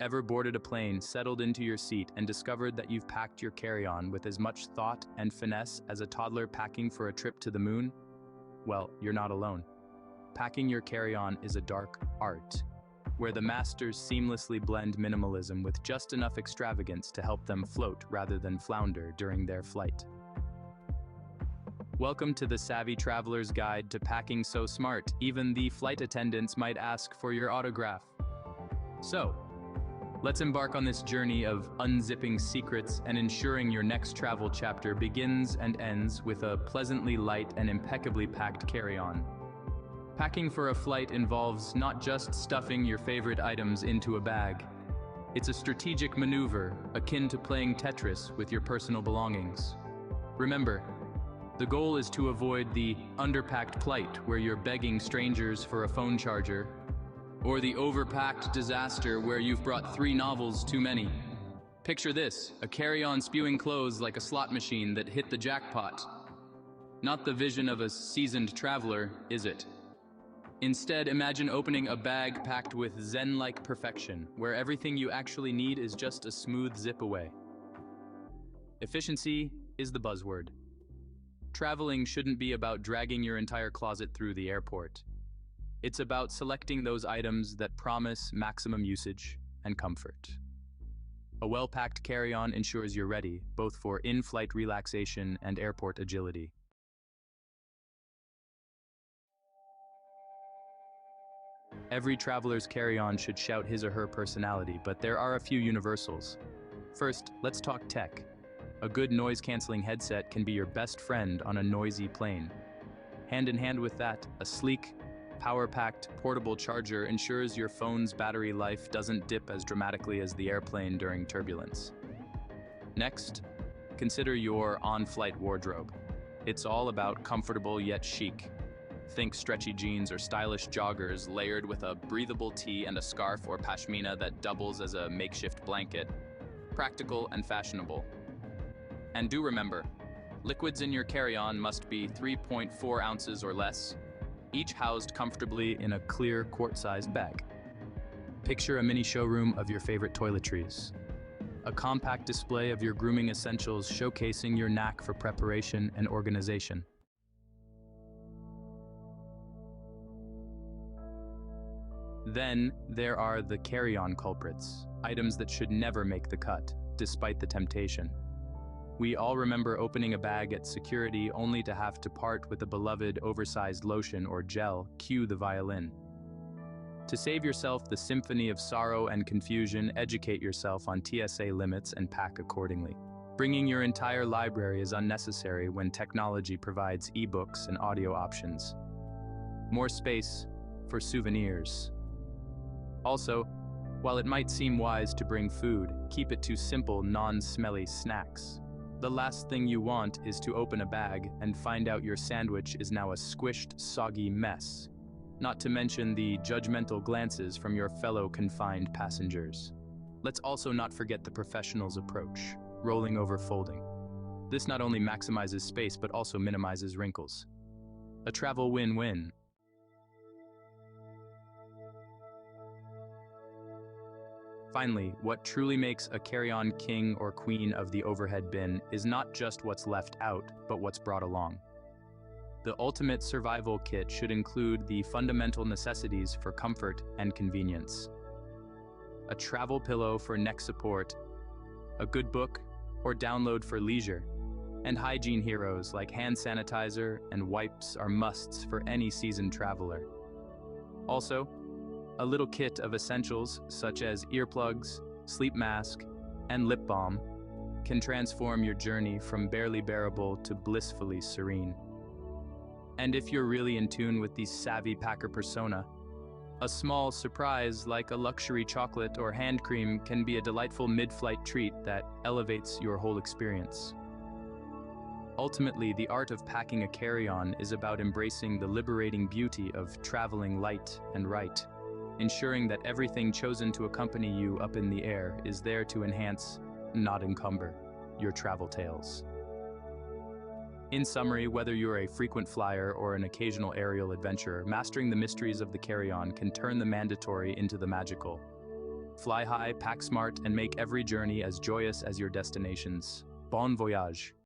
Ever boarded a plane, settled into your seat, and discovered that you've packed your carry-on with as much thought and finesse as a toddler packing for a trip to the moon? Well, you're not alone. Packing your carry-on is a dark art, where the masters seamlessly blend minimalism with just enough extravagance to help them float rather than flounder during their flight. Welcome to the Savvy Traveler's Guide to Packing So Smart, even the flight attendants might ask for your autograph. So, let's embark on this journey of unzipping secrets and ensuring your next travel chapter begins and ends with a pleasantly light and impeccably packed carry-on. Packing for a flight involves not just stuffing your favorite items into a bag. It's a strategic maneuver akin to playing Tetris with your personal belongings. Remember, the goal is to avoid the underpacked plight where you're begging strangers for a phone charger, or the overpacked disaster where you've brought 3 novels too many. Picture this, a carry-on spewing clothes like a slot machine that hit the jackpot. Not the vision of a seasoned traveler, is it? Instead, imagine opening a bag packed with zen-like perfection, where everything you actually need is just a smooth zip away. Efficiency is the buzzword. Traveling shouldn't be about dragging your entire closet through the airport. It's about selecting those items that promise maximum usage and comfort. A well-packed carry-on ensures you're ready, both for in-flight relaxation and airport agility. Every traveler's carry-on should shout his or her personality, but there are a few universals. First, let's talk tech. A good noise-canceling headset can be your best friend on a noisy plane. Hand in hand with that, a sleek, power-packed portable charger ensures your phone's battery life doesn't dip as dramatically as the airplane during turbulence. Next, consider your on-flight wardrobe. It's all about comfortable yet chic. Think stretchy jeans or stylish joggers layered with a breathable tee and a scarf or pashmina that doubles as a makeshift blanket. Practical and fashionable. And do remember, liquids in your carry-on must be 3.4 ounces or less, each housed comfortably in a clear quart-sized bag. Picture a mini showroom of your favorite toiletries. A compact display of your grooming essentials showcasing your knack for preparation and organization. Then, there are the carry-on culprits, items that should never make the cut, despite the temptation. We all remember opening a bag at security only to have to part with a beloved oversized lotion or gel, cue the violin. To save yourself the symphony of sorrow and confusion, educate yourself on TSA limits and pack accordingly. Bringing your entire library is unnecessary when technology provides ebooks and audio options. More space for souvenirs. Also, while it might seem wise to bring food, keep it to simple, non-smelly snacks. The last thing you want is to open a bag and find out your sandwich is now a squished, soggy mess. Not to mention the judgmental glances from your fellow confined passengers. Let's also not forget the professional's approach, rolling over folding. This not only maximizes space but also minimizes wrinkles. A travel win-win. Finally, what truly makes a carry-on king or queen of the overhead bin is not just what's left out, but what's brought along. The ultimate survival kit should include the fundamental necessities for comfort and convenience. A travel pillow for neck support, a good book or download for leisure, and hygiene heroes like hand sanitizer and wipes are musts for any seasoned traveler. Also, a little kit of essentials such as earplugs, sleep mask, and lip balm can transform your journey from barely bearable to blissfully serene. And if you're really in tune with the savvy packer persona, a small surprise like a luxury chocolate or hand cream can be a delightful mid-flight treat that elevates your whole experience. Ultimately, the art of packing a carry-on is about embracing the liberating beauty of traveling light and right, ensuring that everything chosen to accompany you up in the air is there to enhance, not encumber, your travel tales. In summary, whether you're a frequent flyer or an occasional aerial adventurer, mastering the mysteries of the carry-on can turn the mandatory into the magical. Fly high, pack smart, and make every journey as joyous as your destinations. Bon voyage!